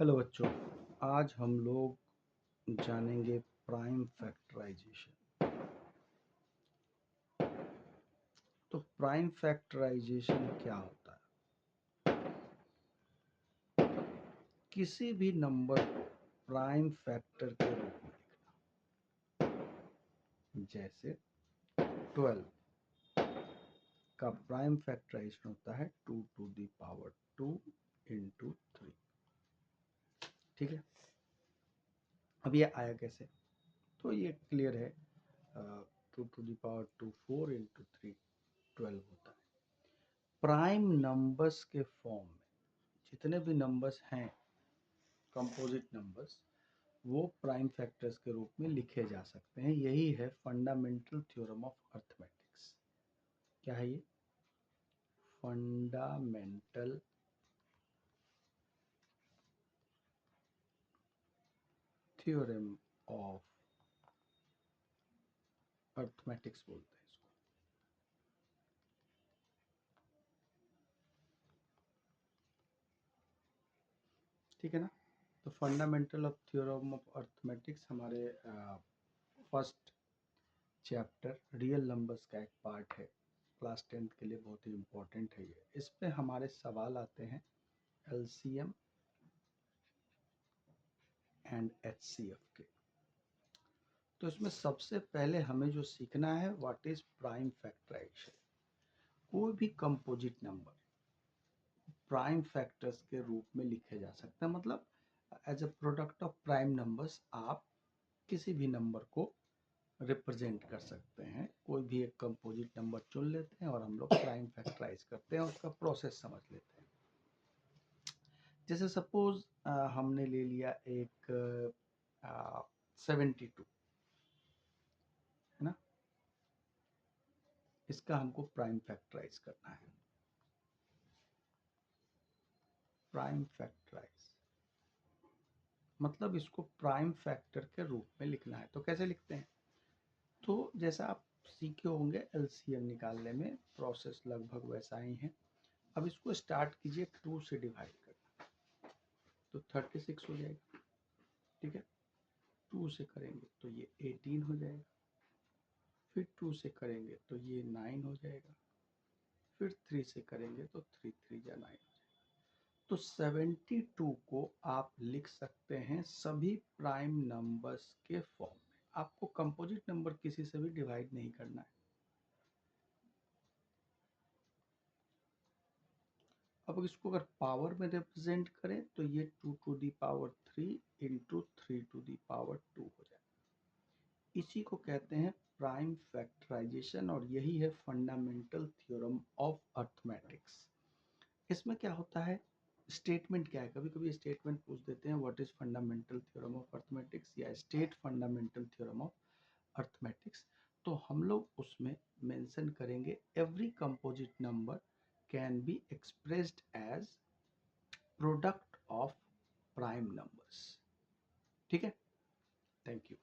Hello बच्चों, आज हम लोग जानेंगे प्राइम फैक्टराइजेशन। तो प्राइम फैक्टराइजेशन क्या होता है? किसी भी नंबर को प्राइम फैक्टर के रूप में लिखना। जैसे 12 का प्राइम फैक्टराइजेशन होता है 2 टू द पावर 2 इंटू 3। ठीक है, अब ये आया कैसे? तो ये क्लियर है। 2 टू द पावर 2 4 इंटू 3 12 होता है। प्राइम नंबर्स के फॉर्म में जितने भी नंबर्स हैं, कंपोजिट नंबर्स, वो प्राइम फैक्टर्स के रूप में लिखे जा सकते हैं। यही है फंडामेंटल थ्योरम ऑफ अर्थमेटिक्स। क्या है ये? फंडामेंटल थ्योरम ऑफ अर्थमेटिक्स बोलते हैं इसको। ठीक है ना? तो fundamental of theorem of arithmetics हमारे फर्स्ट चैप्टर रियल नंबर्स का एक पार्ट है। क्लास 10th के लिए बहुत ही इम्पोर्टेंट है ये। इस पे हमारे सवाल आते हैं एलसीएम एंड एचसीएफ के। तो इसमें सबसे पहले हमें जो सीखना है, व्हाट इज प्राइम फैक्टराइजेशन। कोई भी कंपोजिट नंबर प्राइम फैक्टर्स के रूप में लिखे जा सकता है। मतलब as a product of prime numbers आप किसी भी नंबर को रिप्रेजेंट कर सकते हैं। कोई भी एक कंपोजिट नंबर चुन लेते हैं और हम लोग प्राइम फैक्टराइज करते हैं, उसका प्रोसेस समझ लेते हैं। जैसे सपोज हमने ले लिया एक 72, है ना? इसका हमको प्राइम फैक्टराइज करना है। प्राइम फैक्टराइज मतलब इसको प्राइम फैक्टर के रूप में लिखना है। तो कैसे लिखते हैं? तो जैसा आप सीखे होंगे एलसीएम निकालने में, प्रोसेस लगभग वैसा ही है। अब इसको स्टार्ट कीजिए 2 से डिवाइड करना, तो 36 हो जाएगा। ठीक है, 2 से करेंगे तो ये 18 हो जाएगा, फिर 2 से करेंगे तो ये 9 हो जाएगा, फिर 3 से करेंगे तो 3 3 या 9 हो जाएगा। तो 72 को आप लिख सकते हैं सभी प्राइम नंबर्स के फॉर्म में। आपको कंपोजिट नंबर किसी से भी डिवाइड नहीं करना है। अब इसको अगर पावर में रिप्रेजेंट करें तो ये 2 to the power 3 into 3 to the power 2 हो जाए। इसी को कहते हैं प्राइम फैक्टराइजेशन, और यही है फंडामेंटल थ्योरम ऑफ अर्थमेटिक्स। इसमें क्या होता है, स्टेटमेंट क्या है, कभी कभी स्टेटमेंट पूछ देते हैं what is fundamental theorem of arithmetics या state fundamental theorem of arithmetics. तो हम लोग उसमें मेंशन करेंगे every composite number can be expressed as product of prime numbers. ठीक है, थैंक यू।